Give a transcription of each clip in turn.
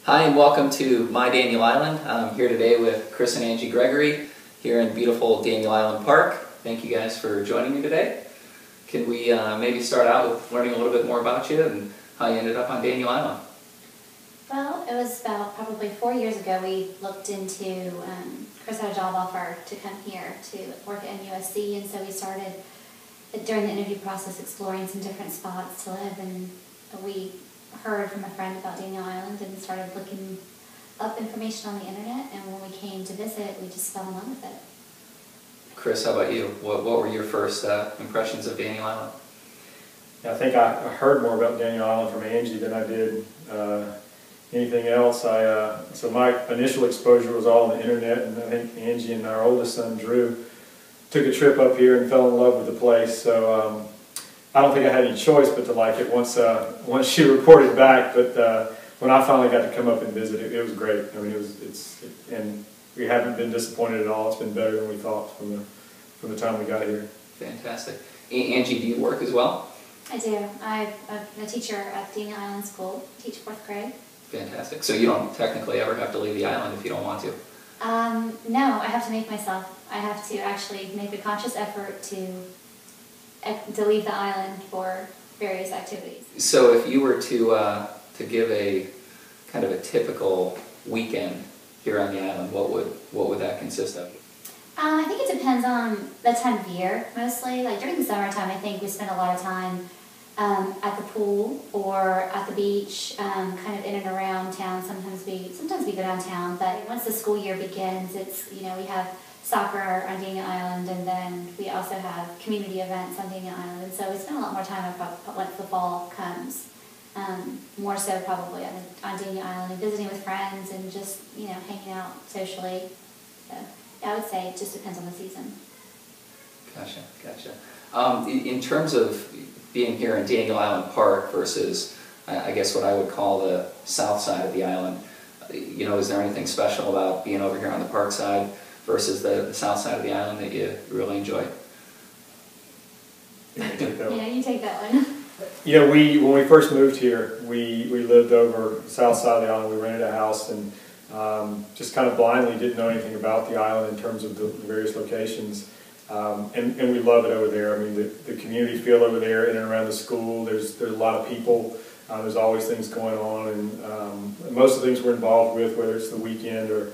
Hi and welcome to My Daniel Island. I'm here today with Chris and Angie Gregory here in beautiful Daniel Island Park. Thank you guys for joining me today. Can we maybe start out with learning a little bit more about you and how you ended up on Daniel Island? Well, it was about probably 4 years ago we looked into, Chris had a job offer to come here to work at NUSC, and so we started during the interview process exploring some different spots to live, and we heard from a friend about Daniel Island and started looking up information on the internet, and when we came to visit we just fell in love with it. Chris, how about you? What were your first impressions of Daniel Island? I think I heard more about Daniel Island from Angie than I did anything else. So my initial exposure was all on the internet, and I think Angie and our oldest son Drew took a trip up here and fell in love with the place. So I don't think I had any choice but to like it once she reported back. But when I finally got to come up and visit, it was great. I mean, and we haven't been disappointed at all. It's been better than we thought from the time we got here. Fantastic. Angie, do you work as well? I do. I'm a teacher at Daniel Island School. I teach 4th grade. Fantastic. So you don't technically ever have to leave the island if you don't want to? No, I have to make myself. I have to actually make a conscious effort to leave the island for various activities. So if you were to give a kind of a typical weekend here on the island, what would that consist of? I think it depends on the time of year, mostly. Like during the summertime, I think we spend a lot of time at the pool or at the beach, kind of in and around town. Sometimes we go downtown, but once the school year begins, it's, we have soccer on Daniel Island, and then we also have community events on Daniel Island, and so we spend a lot more time once the fall comes. More so probably on Daniel Island and visiting with friends and just, hanging out socially. So I would say it just depends on the season. Gotcha. In terms of being here in Daniel Island Park versus, I guess, what I would call the south side of the island, is there anything special about being over here on the park side versus the south side of the island that you really enjoy? Yeah, you take that one. When we first moved here, we lived over the south side of the island. We rented a house and just kind of blindly didn't know anything about the island in terms of the various locations. And we love it over there. I mean, the community feel over there in and around the school, there's a lot of people. There's always things going on, and most of the things we're involved with, whether it's the weekend or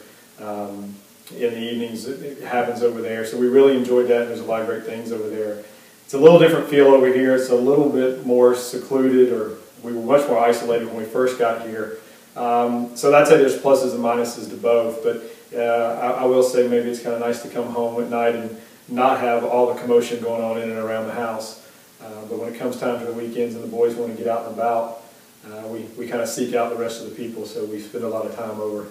in the evenings, it happens over there. So we really enjoyed that, and there's a lot of great things over there. It's a little different feel over here. It's a little bit more secluded, or we were much more isolated when we first got here. So I'd say there's pluses and minuses to both, but I will say maybe it's kind of nice to come home at night and not have all the commotion going on in and around the house. But when it comes time for the weekends and the boys want to get out and about, we kind of seek out the rest of the people, so we spend a lot of time over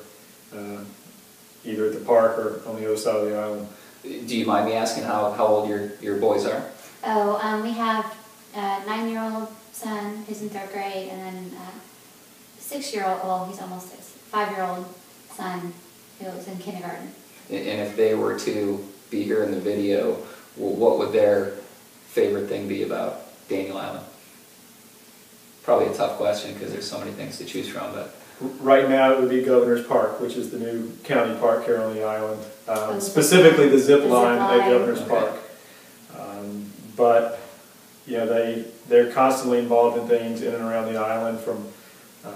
either at the park or on the other side of the island. Do you mind me asking how old your boys are? Oh, we have a 9-year-old son who's in 3rd grade, and then a 6-year-old, well, he's almost 6, 5-year-old son who's in kindergarten. And if they were to be here in the video, what would their favorite thing be about Daniel Island? Probably a tough question because there's so many things to choose from, but right now it would be Governor's Park, which is the new county park here on the island. Specifically the zip line at Governor's Park. But they're constantly involved in things in and around the island, from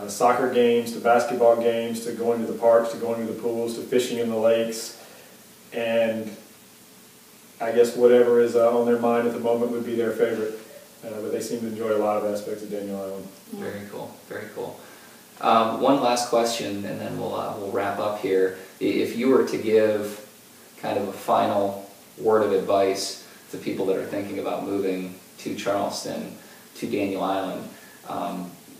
soccer games to basketball games to going to the parks to going to the pools to fishing in the lakes, and I guess whatever is on their mind at the moment would be their favorite. But they seem to enjoy a lot of aspects of Daniel Island. Yeah. Very cool, very cool. One last question, and then we'll wrap up here. If you were to give kind of a final word of advice to people that are thinking about moving to Charleston, to Daniel Island,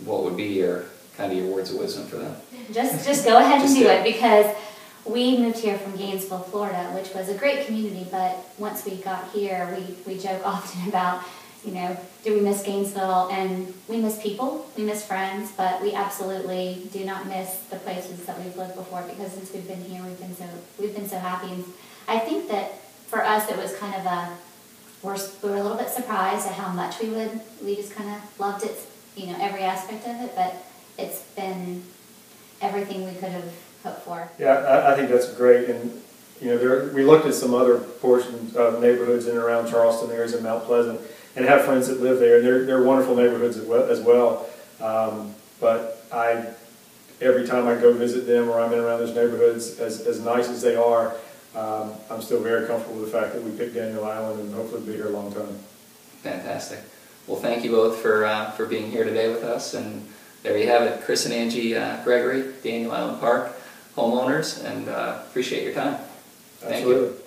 what would be your words of wisdom for them? Just go ahead and do it, because we moved here from Gainesville, Florida, which was a great community, but once we got here, we joke often about, do we miss Gainesville? And we miss people, we miss friends, but we absolutely do not miss the places that we've lived before, because since we've been here, we've been so happy. And I think that for us, it was kind of we were a little bit surprised at how much we just kind of loved it, every aspect of it, but it's been everything could have hoped for. Yeah, I think that's great. And, you know, we looked at some other portions of neighborhoods in and around Charleston areas in Mount Pleasant, and have friends that live there, and they're wonderful neighborhoods as well. But every time I go visit them or I'm in around those neighborhoods, as nice as they are, I'm still very comfortable with the fact that we picked Daniel Island and hopefully be here a long time. Fantastic. Well, thank you both for being here today with us. And there you have it, Chris and Angie Gregory, Daniel Island Park homeowners, and appreciate your time. Thank you. Absolutely.